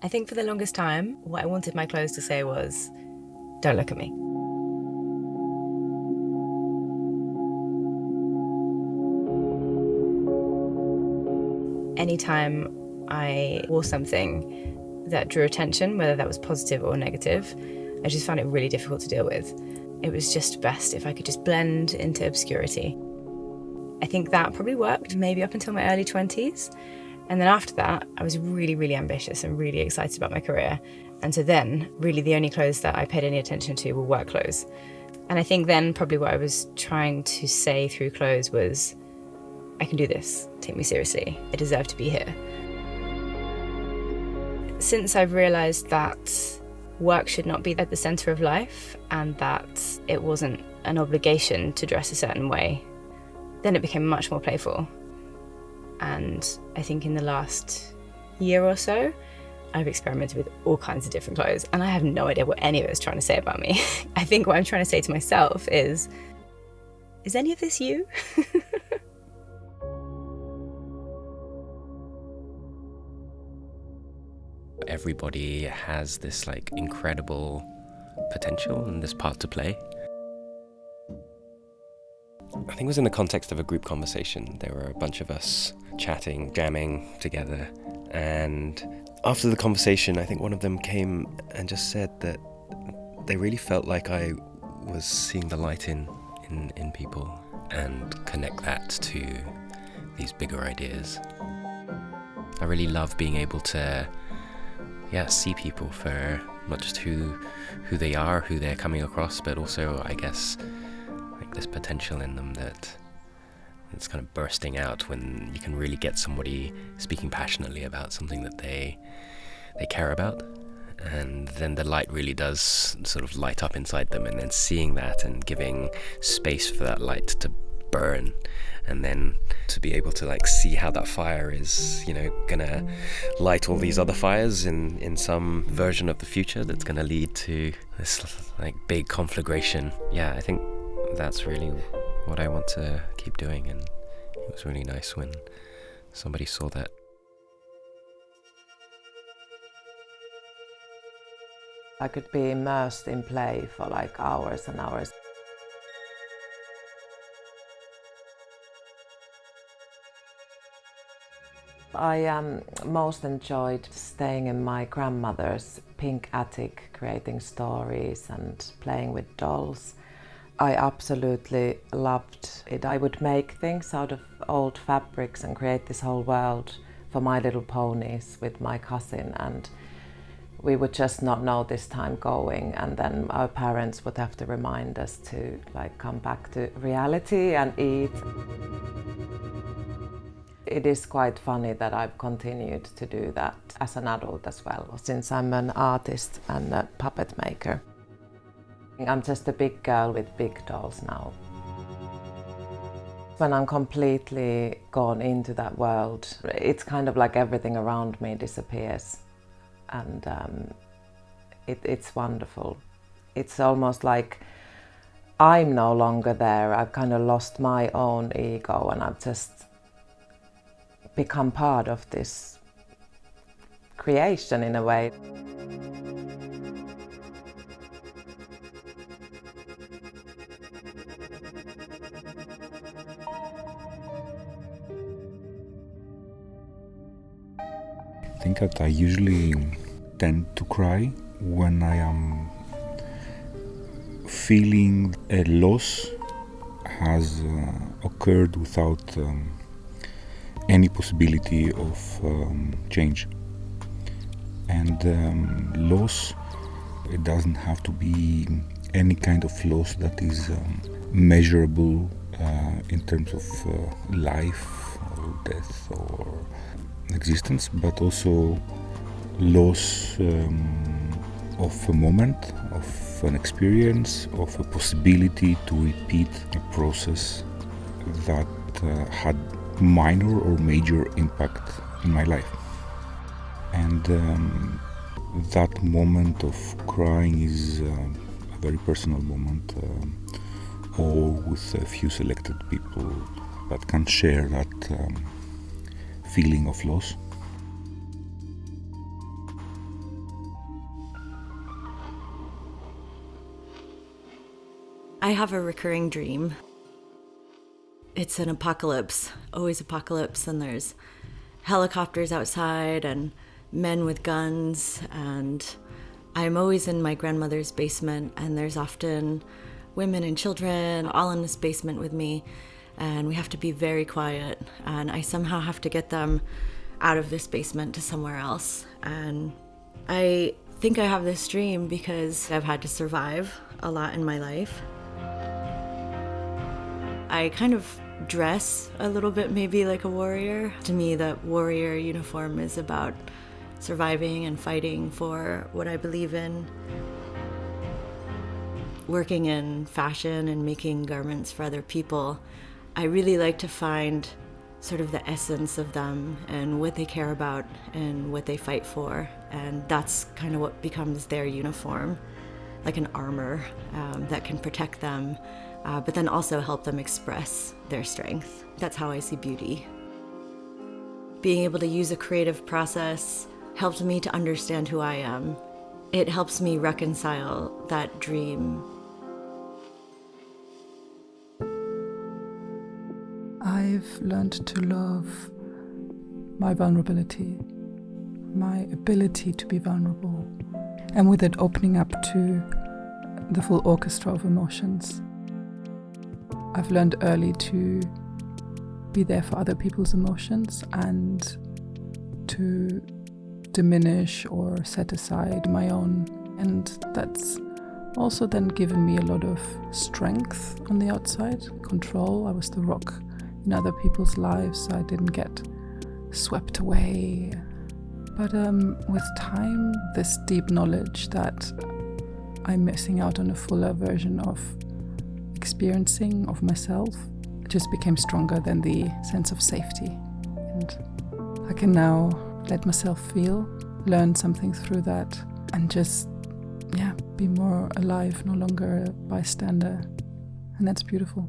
I think for the longest time, what I wanted my clothes to say was, don't look at me. Anytime I wore something that drew attention, whether that was positive or negative, I just found it really difficult to deal with. It was just best if I could just blend into obscurity. I think that probably worked maybe up until my early 20s. And then after that, I was really, really ambitious and really excited about my career. And so then, really the only clothes that I paid any attention to were work clothes. And I think then probably what I was trying to say through clothes was, I can do this, take me seriously, I deserve to be here. Since I've realised that work should not be at the centre of life and that it wasn't an obligation to dress a certain way, then it became much more playful. And I think in the last year or so, I've experimented with all kinds of different clothes, and I have no idea what any of it is trying to say about me. I think what I'm trying to say to myself is any of this you? Everybody has this like incredible potential and this part to play. I think it was in the context of a group conversation. There were a bunch of us chatting, jamming together, and after the conversation, I think one of them came and just said that they really felt like I was seeing the light in people and connect that to these bigger ideas. I really love being able to see people for not just who they are, who they're coming across, but also, I guess, like this potential in them that's kind of bursting out when you can really get somebody speaking passionately about something that they care about. And then the light really does sort of light up inside them, and then seeing that and giving space for that light to burn, and then to be able to like see how that fire is, gonna light all these other fires in some version of the future that's gonna lead to this like big conflagration. Yeah, I think that's really what I want to keep doing, and it was really nice when somebody saw that. I could be immersed in play for like hours and hours. I most enjoyed staying in my grandmother's pink attic, creating stories and playing with dolls. I absolutely loved it. I would make things out of old fabrics and create this whole world for My Little Ponies with my cousin, and we would just not know this time going, and then our parents would have to remind us to like come back to reality and eat. It is quite funny that I've continued to do that as an adult as well, since I'm an artist and a puppet maker. I'm just a big girl with big dolls now. When I'm completely gone into that world, it's kind of like everything around me disappears. And it's wonderful. It's almost like I'm no longer there. I've kind of lost my own ego, and I've just become part of this creation in a way. I think that I usually tend to cry when I am feeling a loss has occurred without any possibility of change. And loss, it doesn't have to be any kind of loss that is measurable in terms of life or death or existence, but also loss of a moment, of an experience, of a possibility to repeat a process that had minor or major impact in my life. And that moment of crying is a very personal moment, or with a few selected people that can share that feeling of loss. I have a recurring dream. It's an apocalypse, always apocalypse, and there's helicopters outside and men with guns, and I'm always in my grandmother's basement, and there's often women and children all in this basement with me, and we have to be very quiet, and I somehow have to get them out of this basement to somewhere else. And I think I have this dream because I've had to survive a lot in my life. I kind of dress a little bit maybe like a warrior. To me, that warrior uniform is about surviving and fighting for what I believe in. Working in fashion and making garments for other people, I really like to find sort of the essence of them and what they care about and what they fight for. And that's kind of what becomes their uniform, like an armor that can protect them, but then also help them express their strength. That's how I see beauty. Being able to use a creative process helped me to understand who I am. It helps me reconcile that dream. I've learned to love my vulnerability, my ability to be vulnerable, and with it opening up to the full orchestra of emotions. I've learned early to be there for other people's emotions and to diminish or set aside my own. And that's also then given me a lot of strength on the outside, control. I was the rock in other people's lives. I didn't get swept away. But with time, this deep knowledge that I'm missing out on a fuller version of experiencing of myself just became stronger than the sense of safety. And I can now let myself feel, learn something through that, and just, be more alive, no longer a bystander. And that's beautiful.